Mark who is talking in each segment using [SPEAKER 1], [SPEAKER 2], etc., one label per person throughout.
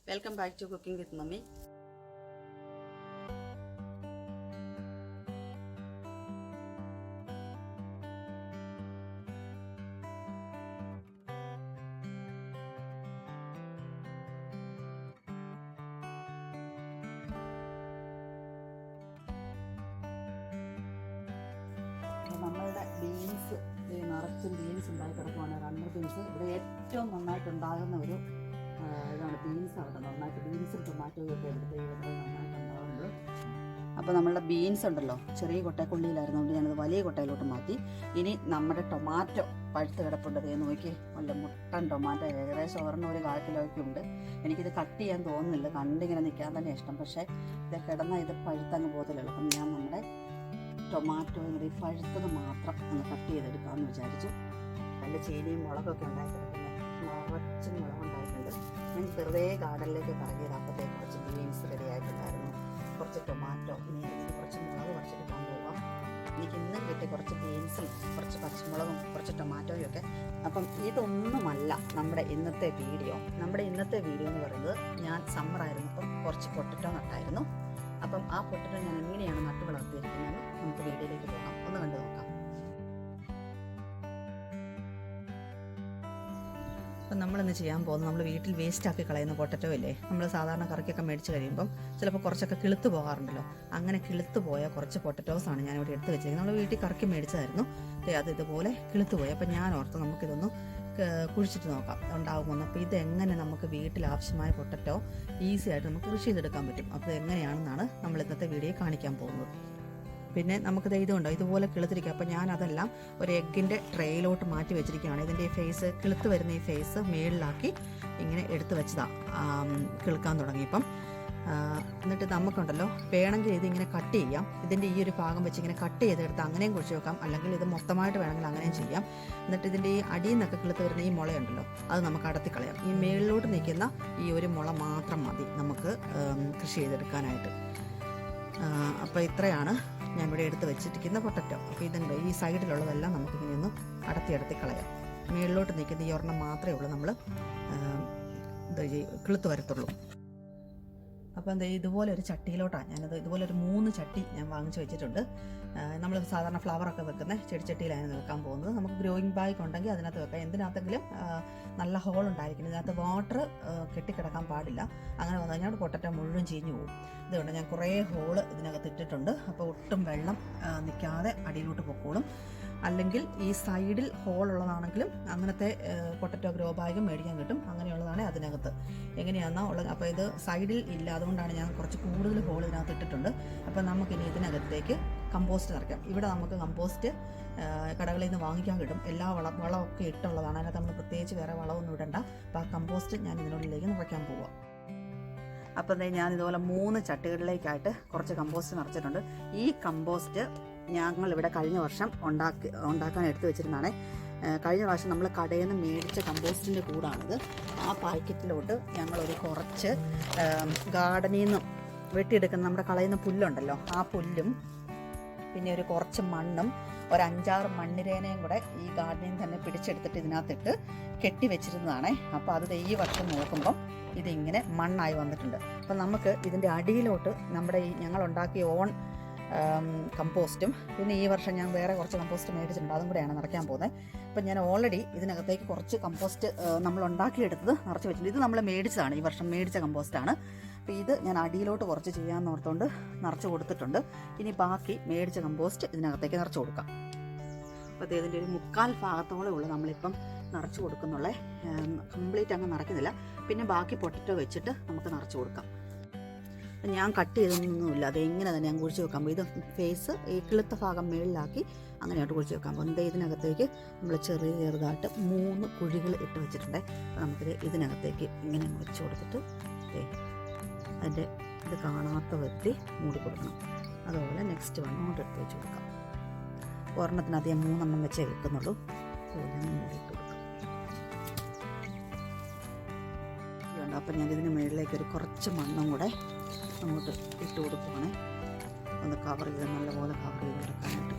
[SPEAKER 1] Welcome back to cooking with mummy. നമ്മളുടെ beans നിറച്ചും beans ഉണ്ടായി കിടക്കുവാണ്. റണ്ണർ ബീൻസ് ഇവിടെ ഏറ്റവും നന്നായിട്ടുണ്ടാകുന്ന ഒരു ഇതാണ് ബീൻസ്. അവിടെ നന്നായിട്ട് ബീൻസും ടൊമാറ്റോയും ഒക്കെ എടുത്ത് ഇവിടെ നന്നായിട്ടുണ്ടാകുന്നത്. അപ്പോൾ നമ്മളുടെ ബീൻസ് ഉണ്ടല്ലോ ചെറിയ കൊട്ടക്കുള്ളിയിലായിരുന്നുകൊണ്ട് ഞാനത് വലിയ കൊട്ടയിലോട്ട് മാറ്റി. ഇനി നമ്മുടെ ടൊമാറ്റോ പഴുത്ത് കിടപ്പുണ്ട്. അതേ നോക്കി നല്ല മുട്ടൻ ടൊമാറ്റോ ഏകദേശം ഒരെണ്ണം 1/4 കിലോയ്ക്ക് ഉണ്ട്. എനിക്കിത് കട്ട് ചെയ്യാൻ തോന്നുന്നില്ല, കണ്ടിങ്ങനെ നിൽക്കാൻ തന്നെ ഇഷ്ടം. പക്ഷേ ഇത് കിടന്നാൽ ഇത് പഴുത്തങ്ങ് പോകത്തില്ലല്ലോ. അപ്പം ഞാൻ നമ്മുടെ ടൊമാറ്റോ ഇവിടെ പഴുത്തത് മാത്രം ഒന്ന് കട്ട് ചെയ്തെടുക്കാമെന്ന് വിചാരിച്ചു. നല്ല ചീനിയും മുളകൊക്കെ ഉണ്ടായി കിടക്കുന്നത്, നിറച്ചും മുളകുണ്ടായിട്ടുണ്ട്. ഞാൻ വെറുതെ ഗാർഡനിലേക്ക് കറങ്ങിയത്. അപ്പോഴത്തേക്ക് കുറച്ച് ബീൻസ് റെഡി ആയിട്ടുണ്ടായിരുന്നു, കുറച്ച് ടൊമാറ്റോ. ഇനി കുറച്ച് മുളക് പറിച്ചെടുക്കാൻ പോകാം. എനിക്ക് ഇന്ന് കിട്ടി കുറച്ച് ബീൻസും കുറച്ച് പച്ചമുളകും കുറച്ച് ടൊമാറ്റോയും ഒക്കെ. അപ്പം ഇതൊന്നുമല്ല നമ്മുടെ ഇന്നത്തെ വീഡിയോ. നമ്മുടെ ഇന്നത്തെ വീഡിയോ എന്ന് പറയുന്നത്, ഞാൻ സമ്മറായിരുന്നപ്പം കുറച്ച് പൊട്ടറ്റോ നട്ടായിരുന്നു. അപ്പം ആ പൊട്ടറ്റോ ഞാൻ എങ്ങനെയാണ് നട്ടു വളർത്തിയിരിക്കുന്നത് നമുക്ക് വീഡിയോയിലേക്ക് പോകാം, ഒന്ന് കണ്ടു നോക്കാം. അപ്പം നമ്മളിന്ന് ചെയ്യാൻ പോകുന്നത്, നമ്മൾ വീട്ടിൽ വേസ്റ്റാക്കി കളയുന്ന പൊട്ടറ്റോ ഇല്ലേ, നമ്മൾ സാധാരണ കറിക്കൊക്കെ മേടിച്ച് കഴിയുമ്പം ചിലപ്പോൾ കുറച്ചൊക്കെ കിളുത്ത് പോകാറുണ്ടല്ലോ. അങ്ങനെ കിളുത്ത് പോയ കുറച്ച് പൊട്ടറ്റോസാണ് ഞാനിവിടെ എടുത്ത് വെച്ചിരിക്കുന്നത്. നമ്മൾ വീട്ടിൽ കറിക്ക് മേടിച്ചതായിരുന്നു. അത് ഇതുപോലെ കിളുത്ത് പോയി. അപ്പം ഞാൻ ഓർത്ത് നമുക്കിതൊന്ന് കുഴിച്ചിട്ട് നോക്കാം ഉണ്ടാകുമെന്ന്. അപ്പോൾ ഇതെങ്ങനെ നമുക്ക് വീട്ടിൽ ആവശ്യമായ പൊട്ടറ്റോ ഈസി ആയിട്ട് നമുക്ക് കൃഷി ചെയ്തെടുക്കാൻ പറ്റും. അപ്പോൾ എങ്ങനെയാണെന്നാണ് നമ്മൾ ഇന്നത്തെ വീഡിയോ കാണിക്കാൻ പോകുന്നത്. പിന്നെ നമുക്കിത് ഇതുണ്ടോ ഇതുപോലെ കിളുത്തിരിക്കുക. അപ്പോൾ ഞാൻ അതെല്ലാം ഒരു എഗ്ഗിൻ്റെ ട്രേയിലോട്ട് മാറ്റി വെച്ചിരിക്കുകയാണ്. ഇതിൻ്റെ ഈ ഫേസ് കിളുത്ത് വരുന്ന ഈ ഫേസ് മേളിലാക്കി ഇങ്ങനെ എടുത്ത് വെച്ചതാണ് കിളുക്കാൻ തുടങ്ങിയപ്പം. എന്നിട്ട് നമുക്കുണ്ടല്ലോ വേണമെങ്കിൽ ഇതിങ്ങനെ കട്ട് ചെയ്യാം. ഇതിൻ്റെ ഈ ഒരു ഭാഗം വെച്ച് ഇങ്ങനെ കട്ട് ചെയ്തെടുത്ത് അങ്ങനെയും കുഴിച്ച് വെക്കാം, അല്ലെങ്കിൽ ഇത് മൊത്തമായിട്ട് വേണമെങ്കിൽ അങ്ങനെയും ചെയ്യാം. എന്നിട്ട് ഇതിൻ്റെ ഈ അടിയിൽ നിന്നൊക്കെ കിളുത്ത് വരുന്ന ഈ മുളയുണ്ടല്ലോ അത് നമുക്ക് അടത്തി കളയാം. ഈ മേളിലോട്ട് നിൽക്കുന്ന ഈ ഒരു മുള മാത്രം മതി നമുക്ക് കൃഷി ചെയ്തെടുക്കാനായിട്ട്. അപ്പോൾ ഇത്രയാണ് ഞാൻ ഇവിടെ എടുത്ത് വെച്ചിരിക്കുന്ന പൊട്ടറ്റോ. അപ്പോൾ ഇതുണ്ട് ഈ സൈഡിലുള്ളതെല്ലാം നമുക്കിങ്ങനെ ഒന്ന് അടത്തി കളയാം. മേളിലോട്ട് നിൽക്കുന്ന ഈ ഒരെണ്ണം മാത്രമേ ഉള്ളൂ നമ്മൾ കിളുത്ത് വരത്തുള്ളൂ. അപ്പോൾ എന്താ ഇതുപോലെ ഒരു ചട്ടിയിലോട്ടാണ് ഞാനത് ഇതുപോലെ ഒരു 3 ചട്ടി ഞാൻ വാങ്ങിച്ച് വെച്ചിട്ടുണ്ട്. നമ്മൾ സാധാരണ ഫ്ലവറൊക്കെ വെക്കുന്ന ചെടിച്ചട്ടിയിലാണ് വെക്കാൻ പോകുന്നത്. നമുക്ക് ഗ്രോയിങ് ബാഗ് ഉണ്ടെങ്കിൽ അതിനകത്ത് വെക്കാം. എന്തിനകത്തെങ്കിലും നല്ല ഹോൾ ഉണ്ടായിരിക്കണം. ഇതിനകത്ത് വാട്ടർ കെട്ടിക്കിടക്കാൻ പാടില്ല. അങ്ങനെ വന്നു കഴിഞ്ഞാൽ പൊട്ടറ്റോ മുഴുവൻ ചീഞ്ഞു പോകും. ഇതുകൊണ്ട് ഞാൻ കുറേ ഹോള് ഇതിനകത്ത് ഇട്ടിട്ടുണ്ട്. അപ്പോൾ ഒട്ടും വെള്ളം നിൽക്കാതെ അടിയിലോട്ട് പൊക്കോളും. അല്ലെങ്കിൽ ഈ സൈഡിൽ ഹോളുള്ളതാണെങ്കിലും അങ്ങനത്തെ പൊട്ടറ്റോ ഗ്രോ ബാഗും മേടിക്കാൻ കിട്ടും. അങ്ങനെയുള്ളതാണ് അതിനകത്ത് എങ്ങനെയാണെന്നാ ഉള്ളത്. അപ്പോൾ ഇത് സൈഡിൽ ഇല്ല, അതുകൊണ്ടാണ് ഞാൻ കുറച്ച് കൂടുതൽ ഹോൾ ഇതിനകത്ത് ഇട്ടിട്ടുണ്ട്. അപ്പോൾ നമുക്കിനി ഇതിനകത്തേക്ക് കമ്പോസ്റ്റ് നിറയ്ക്കാം. ഇവിടെ നമുക്ക് കമ്പോസ്റ്റ് കടകളിൽ നിന്ന് വാങ്ങിക്കാൻ കിട്ടും. എല്ലാ വളമൊക്കെ ഇട്ടുള്ളതാണ്. അതിനകത്ത് നമ്മൾ പ്രത്യേകിച്ച് വേറെ വളമൊന്നും ഇടണ്ട. അപ്പോൾ ആ കമ്പോസ്റ്റ് ഞാൻ ഇതിനുള്ളിലേക്ക് നിറയ്ക്കാൻ പോവാം. അപ്പം ഞാൻ ഇതുപോലെ 3 ചട്ടികളിലേക്കായിട്ട് കുറച്ച് കമ്പോസ്റ്റ് നിറച്ചിട്ടുണ്ട്. ഈ കമ്പോസ്റ്റ് ഞങ്ങളിവിടെ കഴിഞ്ഞ വർഷം ഉണ്ടാക്കാൻ എടുത്തു വെച്ചിരുന്നതാണ്. കഴിഞ്ഞ പ്രാവശ്യം നമ്മൾ കടയിൽ നിന്ന് മേടിച്ച കമ്പോസ്റ്റിൻ്റെ കൂടാണിത്. ആ പാക്കറ്റിലോട്ട് ഞങ്ങളൊരു കുറച്ച് ഗാർഡനിൽ നിന്നും വെട്ടിയെടുക്കുന്ന നമ്മുടെ കളയുന്ന പുല്ലുണ്ടല്ലോ, ആ പുല്ലും പിന്നെ ഒരു കുറച്ച് മണ്ണും ഒരു 5-6 മണ്ണിരേനയും കൂടെ ഈ ഗാർഡനിൽ തന്നെ പിടിച്ചെടുത്തിട്ട് ഇതിനകത്തിട്ട് കെട്ടി വെച്ചിരുന്നതാണ്. അപ്പോൾ അത് ഈ വർഷം നോക്കുമ്പം ഇതിങ്ങനെ മണ്ണായി വന്നിട്ടുണ്ട്. അപ്പം നമുക്ക് ഇതിൻ്റെ അടിയിലോട്ട് നമ്മുടെ ഈ ഞങ്ങളുണ്ടാക്കിയ ഓൺ കമ്പോസ്റ്റും പിന്നെ ഈ വർഷം ഞാൻ വേറെ കുറച്ച് കമ്പോസ്റ്റ് മേടിച്ചിട്ടുണ്ട്, അതും കൂടെയാണ് നിറയ്ക്കാൻ പോകുന്നത്. അപ്പം ഞാൻ ഓൾറെഡി ഇതിനകത്തേക്ക് കുറച്ച് കമ്പോസ്റ്റ് നമ്മൾ ഉണ്ടാക്കിയെടുത്തത് നിറച്ച് വെച്ചിട്ടുണ്ട്. ഇത് നമ്മൾ മേടിച്ചതാണ്, ഈ വർഷം മേടിച്ച കമ്പോസ്റ്റാണ്. അപ്പോൾ ഇത് ഞാൻ അടിയിലോട്ട് കുറച്ച് ചെയ്യാമെന്ന് ഓർത്തുകൊണ്ട് നിറച്ച് കൊടുത്തിട്ടുണ്ട്. ഇനി ബാക്കി മേടിച്ച കമ്പോസ്റ്റ് ഇതിനകത്തേക്ക് നിറച്ച് കൊടുക്കാം. അപ്പോൾ ഇതിൻ്റെ ഒരു 1/4 ഭാഗത്തോളം ഉള്ളൂ നമ്മളിപ്പം നിറച്ച് കൊടുക്കുന്നുള്ളേ. കംപ്ലീറ്റ് അങ്ങ് നിറയ്ക്കുന്നില്ല. പിന്നെ ബാക്കി പൊട്ടറ്റോ വെച്ചിട്ട് നമുക്ക് നിറച്ച് കൊടുക്കാം. ഞാൻ കട്ട് ചെയ്തൊന്നുമില്ല, അതെങ്ങനെ തന്നെ ഞാൻ കുഴിച്ച് വെക്കാൻ പോകും. ഇത് ഫേസ് ഈ കിളുത്ത ഭാഗം മേളിലാക്കി അങ്ങനെയായിട്ട് കുഴിച്ച് വെക്കാൻ പോകും. ഇതിനകത്തേക്ക് നമ്മൾ ചെറുതായിട്ട് 3 കുഴികൾ ഇട്ട് വെച്ചിട്ടുണ്ട്. അപ്പോൾ നമുക്കിത് ഇതിനകത്തേക്ക് ഇങ്ങനെ വെച്ച് കൊടുത്തിട്ട് അതിൻ്റെ ഇത് കാണാത്ത വ്യക്തി മൂടി കൊടുക്കണം. അതുപോലെ നെക്സ്റ്റ് അങ്ങോട്ട് എടുത്ത് വെച്ച് കൊടുക്കാം. ഒരെണ്ണത്തിനധികം 3 എണ്ണം വെച്ചേ വെക്കുന്നുള്ളൂ. അതുപോലെ മൂടിയിട്ട് കൊടുക്കാം. അപ്പം ഞാനിതിന് മുകളിലേക്ക് ഒരു കുറച്ച് മണ്ണും കൂടെ അങ്ങോട്ട് ഇട്ട് കൊടുക്കുവാണേ. ഒന്ന് കവർ ചെയ്ത് നല്ലപോലെ കവർ ചെയ്ത് എടുക്കാനായിട്ട്.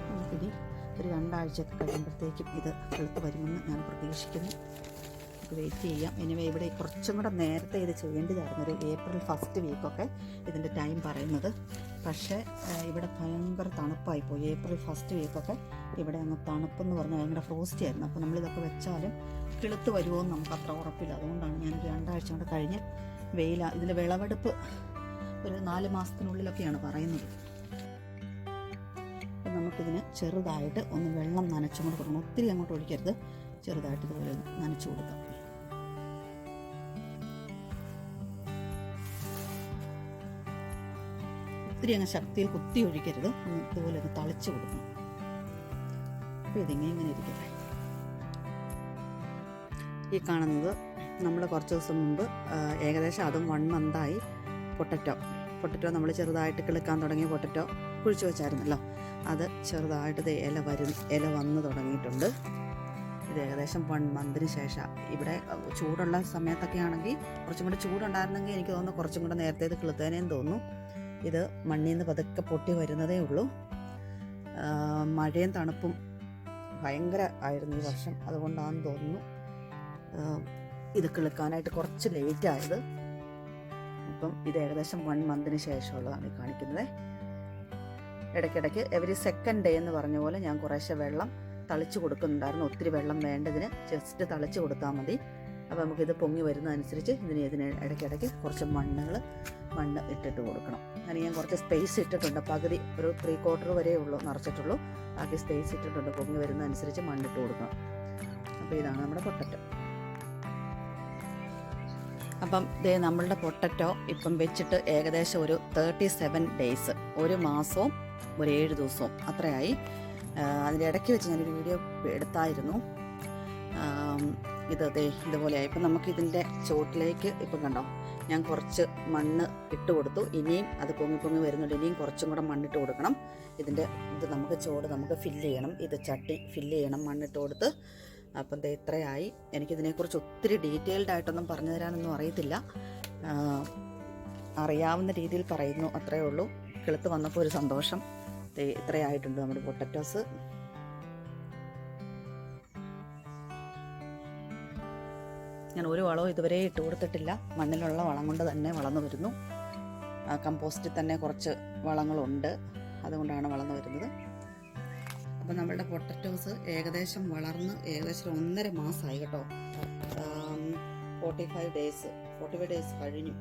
[SPEAKER 1] നമുക്കിനി ഒരു 2 ആഴ്ചയൊക്കെ കഴിയുമ്പോഴത്തേക്കും ഇത് കിളുത്ത് വരുമെന്ന് ഞാൻ പ്രതീക്ഷിക്കുന്നു. നമുക്ക് വെയിറ്റ് ചെയ്യാം. എനിവേ ഇവിടെ കുറച്ചും കൂടെ നേരത്തെ ഇത് ചെയ്യേണ്ടതായിരുന്നു, ഒരു ഏപ്രിൽ ഫസ്റ്റ് വീക്കൊക്കെ ഇതിൻ്റെ ടൈം പറയുന്നത്. പക്ഷേ ഇവിടെ ഭയങ്കര തണുപ്പായിപ്പോയി. ഏപ്രിൽ ഫസ്റ്റ് വീക്കൊക്കെ ഇവിടെ അങ്ങ് തണുപ്പെന്ന് പറഞ്ഞാൽ ഭയങ്കര ഫ്രോസ്റ്റി ആയിരുന്നു. അപ്പോൾ നമ്മളിതൊക്കെ വെച്ചാലും കിളുത്ത് വരുമോ എന്ന് നമുക്ക് അത്ര ഉറപ്പില്ല. അതുകൊണ്ടാണ് ഞാനൊരു 2 ആഴ്ച കൊണ്ട് കഴിഞ്ഞ് ഇതിൻ്റെ വിളവെടുപ്പ് ഒരു 4 മാസത്തിനുള്ളിലൊക്കെയാണ് പറയുന്നത്. അപ്പം നമുക്കിതിന് ചെറുതായിട്ട് ഒന്ന് വെള്ളം നനച്ചും കൂടെ കൊടുക്കണം. ഒത്തിരി അങ്ങോട്ട് ഒഴിക്കരുത്, ചെറുതായിട്ട് ഇതുപോലെ നനച്ചു കൊടുക്കാം. ഒത്തിരി അങ്ങ് ശക്തിയിൽ കുത്തി ഒഴിക്കരുത്, ഇതുപോലെ ഒന്ന് തളിച്ചു കൊടുക്കണം. അപ്പോൾ ഇതിങ്ങനെ ഇരിക്കട്ടെ. ഈ കാണുന്നത് നമ്മൾ കുറച്ച് ദിവസം മുമ്പ് ഏകദേശം അതും 1 മന്തായി പൊട്ടറ്റോ നമ്മൾ ചെറുതായിട്ട് കിളുക്കാൻ തുടങ്ങിയ പൊട്ടറ്റോ കുഴിച്ചു വെച്ചായിരുന്നല്ലോ, അത് ചെറുതായിട്ട് ഇല വന്ന് തുടങ്ങിയിട്ടുണ്ട്. ഇത് ഏകദേശം 1 മന്തിന് ശേഷം. ഇവിടെ ചൂടുള്ള സമയത്തൊക്കെ ആണെങ്കിൽ കുറച്ചും കൂടെ ചൂടുണ്ടായിരുന്നെങ്കിൽ എനിക്ക് തോന്നുന്നു കുറച്ചും കൂടെ നേരത്തെ ഇത് കിളുത്തേനേന്ന് തോന്നുന്നു. ഇത് മണ്ണിൽ നിന്ന് പതുക്കെ പൊട്ടി വരുന്നതേ ഉള്ളൂ. മഴയും തണുപ്പും ഭയങ്കര ആയിരുന്നു ഈ വർഷം, അതുകൊണ്ടാണെന്ന് തോന്നുന്നു ഇത് കിളുക്കാനായിട്ട് കുറച്ച് ലേറ്റ് ആയത്. അപ്പം ഇത് ഏകദേശം 1 മന്തിന് ശേഷമുള്ളതാണ് ഈ കാണിക്കുന്നത്. ഇടയ്ക്കിടയ്ക്ക് എവരി സെക്കൻഡ് ഡേ എന്ന് പറഞ്ഞ പോലെ ഞാൻ കുറേശ്ശെ വെള്ളം തളിച്ച് കൊടുക്കുന്നുണ്ടായിരുന്നു. ഒത്തിരി വെള്ളം വേണ്ടതിന് ജസ്റ്റ് തളിച്ച് കൊടുത്താൽ മതി. അപ്പോൾ നമുക്കിത് പൊങ്ങി വരുന്നതനുസരിച്ച് ഇതിന് ഇടയ്ക്കിടയ്ക്ക് കുറച്ച് മണ്ണ് ഇട്ടിട്ട് കൊടുക്കണം. അങ്ങനെ ഞാൻ കുറച്ച് സ്പേസ് ഇട്ടിട്ടുണ്ട്, പകുതി ഒരു 3/4 വരെ നിറച്ചിട്ടുള്ളൂ. ബാക്കി സ്പേസ് ഇട്ടിട്ടുണ്ട്. പൊങ്ങി വരുന്നതനുസരിച്ച് മണ്ണിട്ട് കൊടുക്കണം. അപ്പോൾ ഇതാണ് നമ്മുടെ പൊട്ടറ്റോ. അപ്പം നമ്മളുടെ പൊട്ടറ്റോ ഇപ്പം വെച്ചിട്ട് ഏകദേശം ഒരു 37 ഡേയ്സ്, 1 മാസവും ഒരു 7 ദിവസവും അത്രയായി. അതിൻ്റെ ഇടയ്ക്ക് വെച്ച് ഞാനൊരു വീഡിയോ എടുത്തായിരുന്നു. ഇതുപോലെയായി. ഇപ്പം നമുക്കിതിൻ്റെ ചോട്ടിലേക്ക് ഇപ്പം കണ്ടോ, ഞാൻ കുറച്ച് മണ്ണ് ഇട്ട് കൊടുത്തു. ഇനിയും അത് പൊങ്ങി വരുന്നുണ്ട്. ഇനിയും കുറച്ചും കൂടെ മണ്ണിട്ട് കൊടുക്കണം. ഇത് നമുക്ക് ഫില്ല് ചെയ്യണം. ഇത് ചട്ടി ഫില്ല് ചെയ്യണം മണ്ണിട്ട് കൊടുത്ത്. അപ്പം ഇത്രയായി. എനിക്കിതിനെക്കുറിച്ച് ഒത്തിരി ഡീറ്റെയിൽഡ് ആയിട്ടൊന്നും പറഞ്ഞു തരാനൊന്നും അറിയത്തില്ല. അറിയാവുന്ന രീതിയിൽ പറയുന്നു, അത്രയേ ഉള്ളൂ. കിളുത്ത് വന്നപ്പോൾ ഒരു സന്തോഷം. ഇത്രയായിട്ടുണ്ട് നമ്മുടെ പൊട്ടറ്റോസ്. ഞാൻ ഒരു വളവും ഇതുവരെ ഇട്ട് കൊടുത്തിട്ടില്ല. മണ്ണിലുള്ള വളം കൊണ്ട് തന്നെ വളർന്നു വരുന്നു. കമ്പോസ്റ്റിൽ തന്നെ കുറച്ച് വളങ്ങളുണ്ട്, അതുകൊണ്ടാണ് വളർന്നു വരുന്നത്. അപ്പോൾ നമ്മളുടെ പൊട്ടറ്റോസ് ഏകദേശം വളർന്ന് ഏകദേശം 1.5 മാസമായി കേട്ടോ. 45 ഡേയ്സ് കഴിഞ്ഞു.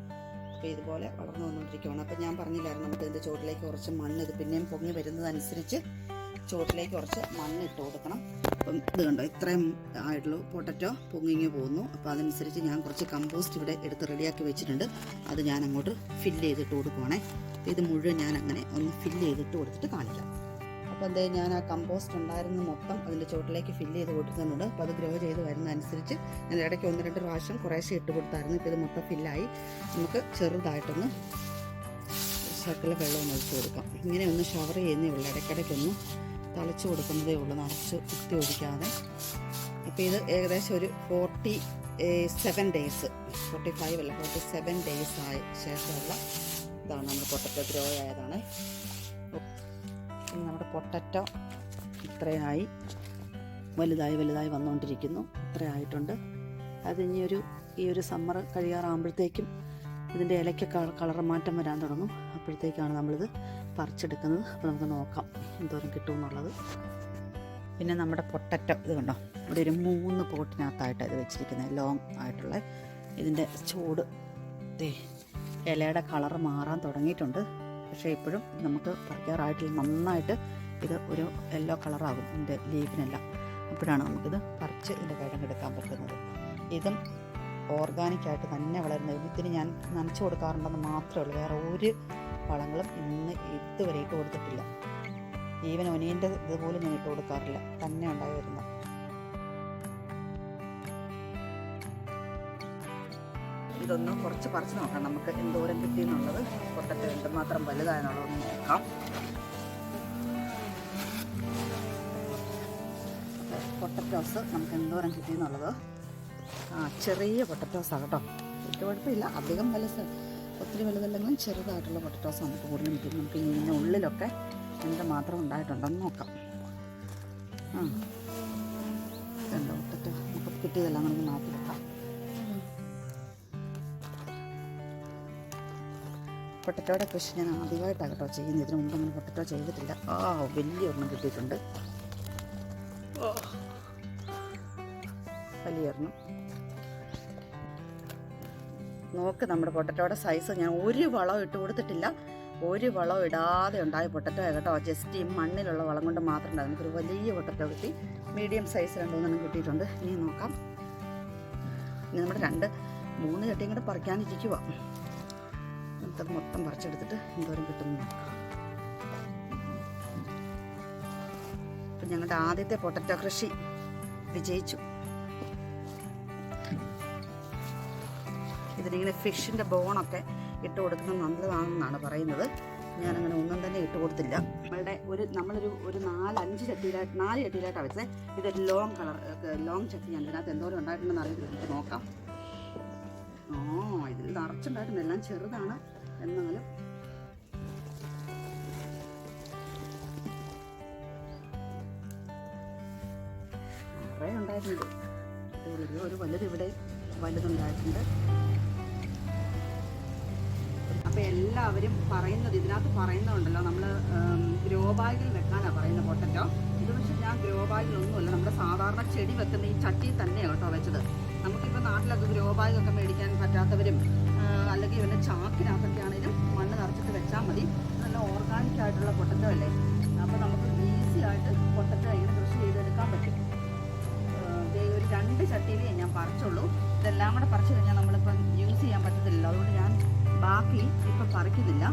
[SPEAKER 1] അപ്പോൾ ഇതുപോലെ വളർന്നു വന്നുകൊണ്ടിരിക്കുകയാണ്. അപ്പോൾ ഞാൻ പറഞ്ഞില്ലായിരുന്നു നമുക്ക് ഇതിൻ്റെ ചോട്ടിലേക്ക് കുറച്ച് മണ്ണ്, ഇത് പിന്നെയും പൊങ്ങി വരുന്നതനുസരിച്ച് ചോട്ടിലേക്ക് കുറച്ച് മണ്ണ് ഇട്ട് കൊടുക്കണം. അപ്പം ഇത് കണ്ടോ, ഇത്രയും ആയിട്ടുള്ളൂ പൊട്ടറ്റോ പൊങ്ങിങ്ങി പോകുന്നു. അപ്പോൾ അതനുസരിച്ച് ഞാൻ കുറച്ച് കമ്പോസ്റ്റ് ഇവിടെ എടുത്ത് റെഡിയാക്കി വെച്ചിട്ടുണ്ട്. അത് ഞാൻ അങ്ങോട്ട് ഫില്ല് ചെയ്തിട്ട് കൊടുക്കുവാണേ. ഇത് മുഴുവൻ ഞാൻ അങ്ങനെ ഒന്ന് ഫില്ല് ചെയ്തിട്ട് കൊടുത്തിട്ട് കാണിക്കാം. അപ്പോൾ ഞാൻ ആ കമ്പോസ്റ്റ് ഉണ്ടായിരുന്ന മൊത്തം അതിൻ്റെ ചോട്ടിലേക്ക് ഫില്ല് ചെയ്ത് കൊടുക്കുന്നുണ്ട്. അപ്പോൾ അത് ഗ്രോ ചെയ്ത് വരുന്നതനുസരിച്ച് ഞാൻ ഇടയ്ക്ക് 1-2 പ്രാവശ്യം കുറേശ്ശെ ഇട്ട് കൊടുത്തായിരുന്നു. ഇപ്പോൾ ഇത് മൊത്തം ഫില്ലായി. നമുക്ക് ചെറുതായിട്ടൊന്ന് ശകല വെള്ളം ഒഴിച്ച് കൊടുക്കാം. ഇങ്ങനെ ഒന്ന് ഷവർ ചെയ്യുന്നേ ഉള്ളൂ, ഇടയ്ക്കിടയ്ക്കൊന്ന് തളിച്ച് കൊടുക്കുന്നതേ ഉള്ളൂ, നിറച്ച് കുത്തി ഒഴിക്കാതെ. അപ്പോൾ ഇത് ഏകദേശം ഒരു 47 ഡേയ്സ്, 45 അല്ല 47 ഡേയ്സ് ആയ ശേഷമുള്ള ഇതാണ് നമ്മുടെ പൊട്ടറ്റോ ഗ്രോ ആയതാണ്. നമ്മുടെ പൊട്ടറ്റോ ഇത്രയായി വലുതായി വന്നുകൊണ്ടിരിക്കുന്നു. ഇത്രയായിട്ടുണ്ട്. അത് ഈ ഒരു സമ്മർ കഴിയാറാകുമ്പോഴത്തേക്കും ഇതിൻ്റെ ഇലയ്ക്ക് കളർ മാറ്റം വരാൻ തുടങ്ങും. അപ്പോഴത്തേക്കാണ് നമ്മളിത് പറിച്ചെടുക്കുന്നത്. അപ്പോൾ നമുക്ക് നോക്കാം എന്തോരം കിട്ടുമെന്നുള്ളത്. പിന്നെ നമ്മുടെ പൊട്ടറ്റോ ഇത് കണ്ടോ, ഇവിടെ ഒരു 3 പോട്ടിനകത്തായിട്ടാണ് ഇത് വെച്ചിരിക്കുന്നത്, ലോങ് ആയിട്ടുള്ള. ഇതിൻ്റെ ചൂട് ഇലയുടെ കളർ മാറാൻ തുടങ്ങിയിട്ടുണ്ട്. പക്ഷേ ഇപ്പോഴും നമുക്ക് പറിക്കാറായിട്ടില്ല. നന്നായിട്ട് ഇത് ഒരു യെല്ലോ കളറാകും ഇതിൻ്റെ ലീഫിനെല്ലാം. അപ്പോഴാണ് നമുക്കിത് പറിച്ച് ഇതിൻ്റെ കിഴങ്ങെടുക്കാൻ പറ്റുന്നത്. ഇതും ഓർഗാനിക്കായിട്ട് തന്നെ വളരുന്നത്. ഇതിന് ഞാൻ നനച്ചു കൊടുക്കാറുണ്ടെന്ന് മാത്രമേ ഉള്ളൂ, വേറെ ഒരു വളങ്ങളും ഇതുവരെ ഇട്ട് കൊടുത്തിട്ടില്ല. ഈവൻ ഒനിയൻ്റെ ഇതുപോലും ഞാൻ ഇട്ട് കൊടുക്കാറില്ല, തന്നെ ഉണ്ടായി വരുന്നത്. ഇതൊന്ന് കുറച്ച് പറിച്ച് നോക്കാം നമുക്ക് എന്തോരം കിട്ടിയെന്നുള്ളത്. പൊട്ടറ്റോ എന്തുമാത്രം വലുതായെന്നുള്ളതൊന്ന് നോക്കാം. പൊട്ടറ്റോസ് നമുക്ക് എന്തോരം കിട്ടിയെന്നുള്ളത്. ചെറിയ പൊട്ടറ്റോസാണ് കേട്ടോ, ഇത് കുഴപ്പമില്ല. അധികം ഒത്തിരി വലുതല്ലെങ്കിലും ചെറുതായിട്ടുള്ള പൊട്ടറ്റോസ് നമുക്ക് കൂടുതലും കിട്ടും. നമുക്ക് ഇതിൻ്റെ ഉള്ളിലൊക്കെ എന്തുമാത്രം ഉണ്ടായിട്ടുണ്ടെന്ന് നോക്കാം. ഇതുണ്ട് പൊട്ടറ്റോ. നമുക്ക് കിട്ടിയതെല്ലാം കൂടി മാറ്റി വെക്കാം. പൊട്ടറ്റോയുടെ കൃഷി ഞാൻ ആദ്യമായിട്ടാണ് കേട്ടോ ചെയ്യുന്നത്. ഇതിന് മുമ്പ് അങ്ങനെ പൊട്ടറ്റോ ചെയ്തിട്ടില്ല. വലിയ ഒരെണ്ണം കിട്ടിയിട്ടുണ്ട്. വലിയൊരെണ്ണം നോക്ക്. നമ്മുടെ പൊട്ടറ്റോയുടെ സൈസ് ഞാൻ ഒരു വളവും ഇട്ട് കൊടുത്തിട്ടില്ല. ഒരു വളവും ഇടാതെ ഉണ്ടായ പൊട്ടറ്റോ കേട്ടോ. ജസ്റ്റ് ഈ മണ്ണിലുള്ള വളം കൊണ്ട് മാത്രം ഉണ്ടാകും. നമുക്കൊരു വലിയ പൊട്ടറ്റോ കിട്ടി. മീഡിയം സൈസ് 2-3 കിട്ടിയിട്ടുണ്ട്. ഇനി നോക്കാം. ഇനി നമ്മുടെ 2-3 ചട്ടിയും കൂടെ പറിക്കാനിരിക്കുക. നമുക്കത് മൊത്തം പറിച്ചെടുത്തിട്ട് എന്തോരം കിട്ടുമെന്ന് നോക്കാം. അപ്പം ഞങ്ങളുടെ ആദ്യത്തെ പൊട്ടറ്റോ കൃഷി വിജയിച്ചു. ഇതിനിങ്ങനെ ഫിഷിൻ്റെ ബോണൊക്കെ ഇട്ട് കൊടുക്കുന്നത് നല്ലതാണെന്നാണ് പറയുന്നത്. ഞാനങ്ങനെ ഒന്നും തന്നെ ഇട്ട് കൊടുത്തില്ല. നമ്മളൊരു 4-5 ചട്ടിയിലായിട്ടാണ് വെച്ചത്. ഇതൊരു ലോങ് ചട്ടിയാണ്. ഇതിനകത്ത് എന്തോരം ഉണ്ടായിട്ടുണ്ടെന്ന് അറിയില്ല. നമുക്ക് നോക്കാം. ഇതിൽ നിറച്ചുണ്ടായിരുന്നു. എല്ലാം ചെറുതാണ് എന്നാലും കുറേ ഉണ്ടായിട്ടുണ്ട്. ഒരു വലുതിവിടെ വലുതുണ്ടായിട്ടുണ്ട്. അപ്പോൾ എല്ലാവരും ഇതിനകത്ത് പറയുന്നുണ്ടല്ലോ, നമ്മൾ ഗ്രോ ബാഗിൽ വെക്കാനാണ് പറയുന്നത് പൊട്ടറ്റോ. ഇത് പക്ഷേ ഞാൻ ഗ്രോ ബാഗിലൊന്നുമല്ല, നമ്മുടെ സാധാരണ ചെടി വെക്കുന്ന ഈ ചട്ടി തന്നെയാണ് കേട്ടോ വെച്ചത്. നമുക്കിപ്പോൾ നാട്ടിലൊക്കെ ഗ്രോ ബാഗൊക്കെ മേടിക്കാൻ പറ്റാത്തവരും അല്ലെങ്കിൽ ഇവൻ്റെ ചാക്കിനകത്തൊക്കെ ആണെങ്കിലും മണ്ണ് നിറച്ചിട്ട് വെച്ചാൽ മതി. നല്ല ഓർഗാനിക് ആയിട്ടുള്ള പൊട്ടറ്റോ അല്ലേ. അപ്പോൾ നമുക്ക് ഈസി ആയിട്ട് പൊട്ടറ്റോ ഇങ്ങനെ കൃഷി ചെയ്തെടുക്കാൻ പറ്റും. ഒരു 2 ചട്ടിയിലേ ഞാൻ പറിച്ചുള്ളൂ. ഇതെല്ലാം കൂടെ പറിച്ചു കഴിഞ്ഞാൽ നമ്മളിപ്പം യൂസ് ചെയ്യാൻ പറ്റത്തില്ല. അതുകൊണ്ട് ഞാൻ ബാക്കി ഇപ്പം പറിക്കുന്നില്ല.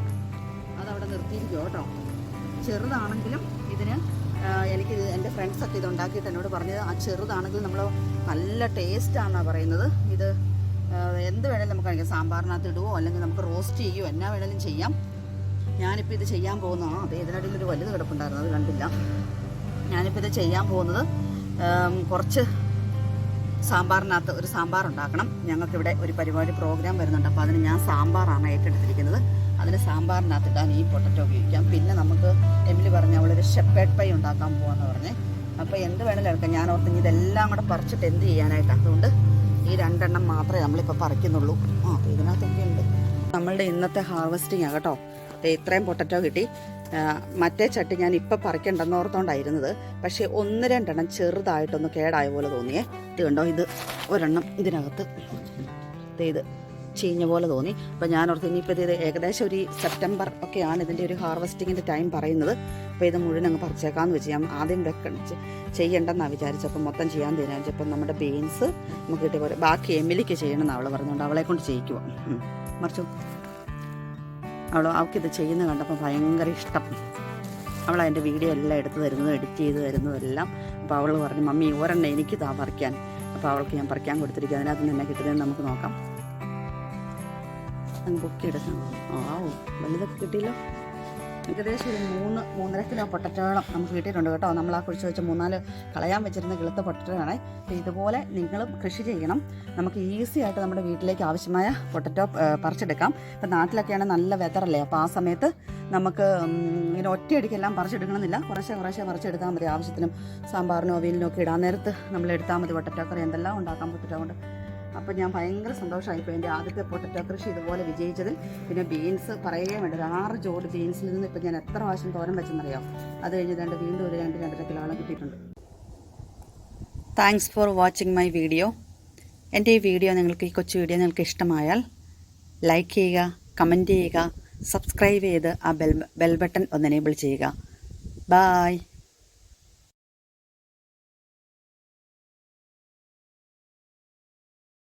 [SPEAKER 1] അതവിടെ നിർത്തിയിരിക്കും കേട്ടോ. ചെറുതാണെങ്കിലും ഇതിന് എൻ്റെ ഫ്രണ്ട്സൊക്കെ ഇത് ഉണ്ടാക്കിയിട്ട് എന്നോട് പറഞ്ഞത് ആ ചെറുതാണെങ്കിലും നമ്മൾ നല്ല ടേസ്റ്റാണെന്നാണ് പറയുന്നത്. ഇത് എന്ത് വേണേലും നമുക്ക് കഴിക്കാം. സാമ്പാറിനകത്ത് ഇടുവോ അല്ലെങ്കിൽ നമുക്ക് റോസ്റ്റ് ചെയ്യുമോ എന്നാ വേണേലും ചെയ്യാം. ഞാനിപ്പോൾ ഇത് ചെയ്യാൻ പോകുന്നതാണ്. അത് ഇതിനിടയിലൊരു വലുത് കിടപ്പുണ്ടായിരുന്നു, അത് കണ്ടില്ല. ഞാനിപ്പോൾ ഇത് ചെയ്യാൻ പോകുന്നത് കുറച്ച് സാമ്പാറിനകത്ത് ഒരു സാമ്പാർ ഉണ്ടാക്കണം. ഞങ്ങൾക്കിവിടെ ഒരു പരിപാടി പ്രോഗ്രാം വരുന്നുണ്ട്. അപ്പോൾ അതിന് ഞാൻ സാമ്പാറാണ് ഏറ്റെടുത്തിരിക്കുന്നത്. അതിന് സാമ്പാറിനകത്ത് ഇടാൻ ഈ പൊട്ടറ്റോ ഉപയോഗിക്കാം. പിന്നെ നമുക്ക് എമിലി പറഞ്ഞ അവളൊരു ഷെപ്പേർഡ് പൈ ഉണ്ടാക്കാൻ പോകാമെന്ന് പറഞ്ഞ്. അപ്പോൾ എന്ത് വേണേലും എടുക്കാം. ഞാൻ ഓർത്ത് ഇതെല്ലാം കൂടെ പറിച്ചിട്ട് എന്ത് ചെയ്യാനായിട്ടാണ്. അതുകൊണ്ട് ഈ 2 എണ്ണം മാത്രമേ നമ്മളിപ്പോൾ പറിക്കുന്നുള്ളൂ. ഇതിനകത്തൊക്കെ ഉണ്ട്. നമ്മളുടെ ഇന്നത്തെ ഹാർവെസ്റ്റിംഗ് ആണ് കേട്ടോ. ഇത്രയും പൊട്ടറ്റോ കിട്ടി. മറ്റേ ചട്ടി ഞാൻ ഇപ്പം പറിക്കണ്ടെന്ന് ഓർത്തോണ്ടായിരുന്നത്. പക്ഷേ 1-2 എണ്ണം ചെറുതായിട്ടൊന്ന് കേടായ പോലെ തോന്നിയേ. ഇത് കണ്ടോ, ഇത് ഒരെണ്ണം ഇതിനകത്ത് ഇത് ചീഞ്ഞ പോലെ തോന്നി. അപ്പോൾ ഞാൻ ഓർത്ത് ഇനിയിപ്പോൾ ഇത് ഏകദേശം ഒരു സെപ്റ്റംബർ ഒക്കെയാണ് ഇതിൻ്റെ ഒരു ഹാർവെസ്റ്റിങ്ങിൻ്റെ ടൈം പറയുന്നത്. അപ്പോൾ ഇത് മുഴുവൻ അങ്ങ് പറിച്ചേക്കാമെന്ന് വെച്ച് ഞാൻ ആദ്യം ചെയ്യണ്ടെന്നാണ് വിചാരിച്ചപ്പോൾ മൊത്തം ചെയ്യാൻ തീരുമാനിച്ചപ്പോൾ നമ്മുടെ ബീൻസ് നമുക്ക് കിട്ടിയ പോലെ ബാക്കി എമിലിക്ക് ചെയ്യണമെന്ന് അവൾ പറഞ്ഞുകൊണ്ട് അവളെ കൊണ്ട് ചെയ്യിക്കുക. മറിച്ചു അവൾക്കിത് ചെയ്യുന്നത് കണ്ടപ്പോൾ ഭയങ്കര ഇഷ്ടം. അവൾ അതിൻ്റെ വീഡിയോ എല്ലാം എടുത്ത് തരുന്നതും എഡിറ്റ് ചെയ്ത് തരുന്നതെല്ലാം. അപ്പോൾ അവൾ പറഞ്ഞു, മമ്മി ഒരെണ്ണം എനിക്ക് പറിക്കാൻ. അപ്പോൾ അവൾക്ക് ഞാൻ പറിക്കാൻ കൊടുത്തിരിക്കുക. അതിനകത്ത് നിന്ന് തന്നെ കിട്ടുന്നതെന്ന് നമുക്ക് നോക്കാം. അങ്ങ് പൊക്കിയെടുക്കാം. വലുതൊക്കെ കിട്ടിയല്ലോ. ഏകദേശം ഒരു 3-3.5 കിലോ പൊട്ടറ്റോളം നമുക്ക് കിട്ടിയിട്ടുണ്ട് കേട്ടോ. നമ്മൾ ആ കുഴിച്ച് വെച്ച 3-4 കളയാൻ വെച്ചിരുന്ന കിളുത്ത പൊട്ടറ്റോയാണ്. അപ്പോൾ ഇതുപോലെ നിങ്ങളും കൃഷി ചെയ്യണം. നമുക്ക് ഈസി ആയിട്ട് നമ്മുടെ വീട്ടിലേക്ക് ആവശ്യമായ പൊട്ടറ്റോ പറിച്ചെടുക്കാം. ഇപ്പം നാട്ടിലൊക്കെയാണ് നല്ല വെതറല്ലേ. അപ്പോൾ ആ സമയത്ത് നമുക്ക് ഇങ്ങനെ ഒറ്റയടിക്കെല്ലാം പറിച്ചെടുക്കണമെന്നില്ല. കുറേശ്ശെ പറിച്ചെടുത്താൽ മതി. ആവശ്യത്തിനും സാമ്പാറിനോ അവിയലിനോ ഒക്കെ ഇടാൻ നേരത്ത് നമ്മൾ എടുത്താൽ മതി. പൊട്ടറ്റോ കറി എന്തെല്ലാം ഉണ്ടാക്കാൻ പൊട്ടറ്റോ കൊണ്ട്. അപ്പോൾ ഞാൻ ഭയങ്കര സന്തോഷമായിപ്പോൾ എൻ്റെ ആദ്യത്തെ പൊട്ടറ്റോ കൃഷി ഇതുപോലെ വിജയിച്ചതിൽ. പിന്നെ ബീൻസ് പറയുകയും വേണ്ട, ഒരു 6 ജോഡി ബീൻസിൽ നിന്ന് ഇപ്പം ഞാൻ എത്ര പ്രാവശ്യം തോരൻ വെച്ചെന്നറിയാം. അത് കഴിഞ്ഞ് വീണ്ടും ഒരു 2-2.5 കിലോളം കിട്ടിയിട്ടുണ്ട്. Thanks for watching my video. എൻ്റെ ഈ വീഡിയോ നിങ്ങൾക്ക്, ഈ കൊച്ചു വീഡിയോ നിങ്ങൾക്ക് ഇഷ്ടമായാൽ ലൈക്ക് ചെയ്യുക, കമൻറ്റ് ചെയ്യുക, സബ്സ്ക്രൈബ് ചെയ്ത് ആ ബെൽ ബട്ടൺ ഒന്ന് എനേബിൾ ചെയ്യുക. ബായ്.